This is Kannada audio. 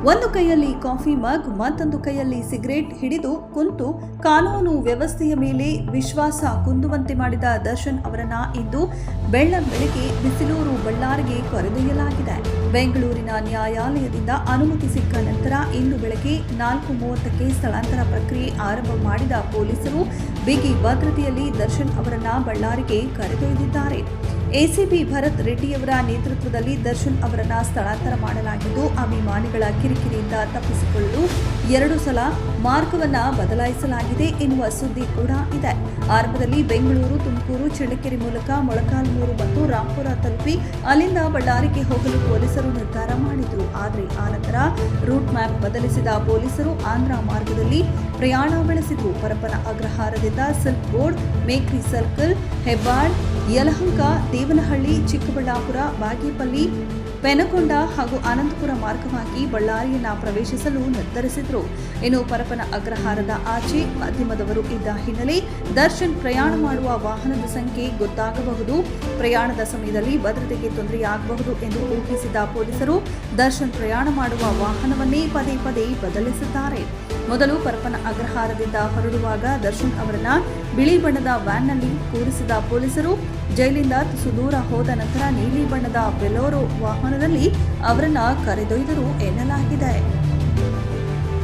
ಒಂದು ಕೈಯಲ್ಲಿ ಕಾಫಿ ಮಗ್ ಮತ್ತೊಂದು ಕೈಯಲ್ಲಿ ಸಿಗರೇಟ್ ಹಿಡಿದು ಕುಂತು ಕಾನೂನು ವ್ಯವಸ್ಥೆಯ ಮೇಲೆ ವಿಶ್ವಾಸ ಕುಂದುವಂತೆ ಮಾಡಿದ ದರ್ಶನ್ ಅವರನ್ನ ಇಂದು ಬೆಳ್ಳಂಬೆಳಗ್ಗೆ ಬಿಸಿಲೂರು ಬಳ್ಳಾರಿಗೆ ಕರೆದೊಯ್ಯಲಾಗಿದೆ. ಬೆಂಗಳೂರಿನ ನ್ಯಾಯಾಲಯದಿಂದ ಅನುಮತಿ ಸಿಕ್ಕ ನಂತರ ಇಂದು ಬೆಳಗ್ಗೆ 4:30ಕ್ಕೆ ಸ್ಥಳಾಂತರ ಪ್ರಕ್ರಿಯೆ ಆರಂಭ ಮಾಡಿದ ಪೊಲೀಸರು ಬಿಗಿ ಭದ್ರತೆಯಲ್ಲಿ ದರ್ಶನ್ ಅವರನ್ನ ಬಳ್ಳಾರಿಗೆ ಕರೆದೊಯ್ದಿದ್ದಾರೆ. ಎಸಿಪಿ ಭರತ್ ರೆಡ್ಡಿಯವರ ನೇತೃತ್ವದಲ್ಲಿ ದರ್ಶನ್ ಅವರನ್ನ ಸ್ಥಳಾಂತರ ಮಾಡಲಾಗಿದ್ದು, ಅಭಿಮಾನಿಗಳ ಕಿರಿಕಿರಿಯಿಂದ ತಪ್ಪಿಸಿಕೊಳ್ಳಲು 2 ಸಲ ಮಾರ್ಗವನ್ನ ಬದಲಾಯಿಸಲಾಗಿದೆ ಎನ್ನುವ ಸುದ್ದಿ ಕೂಡ ಇದೆ. ಆರಂಭದಲ್ಲಿ ಬೆಂಗಳೂರು, ತುಮಕೂರು, ಚಳ್ಳಕೆರೆ ಮೂಲಕ ಮೊಳಕಾಲ್ಮೂರು ಮತ್ತು ರಾಂಪುರ ತಲುಪಿ ಅಲ್ಲಿಂದ ಬಳ್ಳಾರಿಗೆ ಹೋಗಲು ಪೊಲೀಸರು ನಿರ್ಧಾರ ಮಾಡಿದ್ರು. ಆದರೆ ಆನಂತರ ರೂಟ್ ಮ್ಯಾಪ್ ಬದಲಿಸಿದ ಪೊಲೀಸರು ಆಂಧ್ರ ಮಾರ್ಗದಲ್ಲಿ ಪ್ರಯಾಣ ಬೆಳೆಸಿದ್ರು. ಪರಪ್ಪನ ಅಗ್ರಹಾರದಿಂದ silk board, Mekhri circle, Hebbal, Yelahanka, Devanahalli, Chikkaballapur, Bagepalli, Penukonda ಹಾಗೂ ಅನಂತಪುರ ಮಾರ್ಗವಾಗಿ ಬಳ್ಳಾರಿಯನ್ನ ಪ್ರವೇಶಿಸಲು ನಿರ್ಧರಿಸಿದ್ರು. ಇನ್ನು ಪರಪ್ಪನ ಅಗ್ರಹಾರದ ಆಚೆ ಮಾಧ್ಯಮದವರು ಇದ್ದ ಹಿನ್ನೆಲೆ ದರ್ಶನ್ ಪ್ರಯಾಣ ಮಾಡುವ ವಾಹನದ ಸಂಖ್ಯೆ ಗೊತ್ತಾಗಬಹುದು, ಪ್ರಯಾಣದ ಸಮಯದಲ್ಲಿ ಭದ್ರತೆಗೆ ತೊಂದರೆಯಾಗಬಹುದು ಎಂದು ಊಹಿಸಿದ ಪೊಲೀಸರು ದರ್ಶನ್ ಪ್ರಯಾಣ ಮಾಡುವ ವಾಹನವನ್ನೇ ಪದೇ ಪದೇ ಬದಲಿಸಿದ್ದಾರೆ. ಮೊದಲು ಪರಪ್ಪನ ಅಗ್ರಹಾರದಿಂದ ಹೊರಡುವಾಗ ದರ್ಶನ್ ಅವರನ್ನ ಬಿಳಿ ಬಣ್ಣದ ವ್ಯಾನ್ನಲ್ಲಿ ಕೂರಿಸಿದ ಪೊಲೀಸರು ಜೈಲಿಂದ ತುಸು ದೂರ ಹೋದ ನಂತರ ನೀಲಿ ಬಣ್ಣದ ಬೆಲೋರೋ ವಾಹನದಲ್ಲಿ ಅವರನ್ನ ಕರೆದೊಯ್ದರು ಎನ್ನಲಾಗಿದೆ.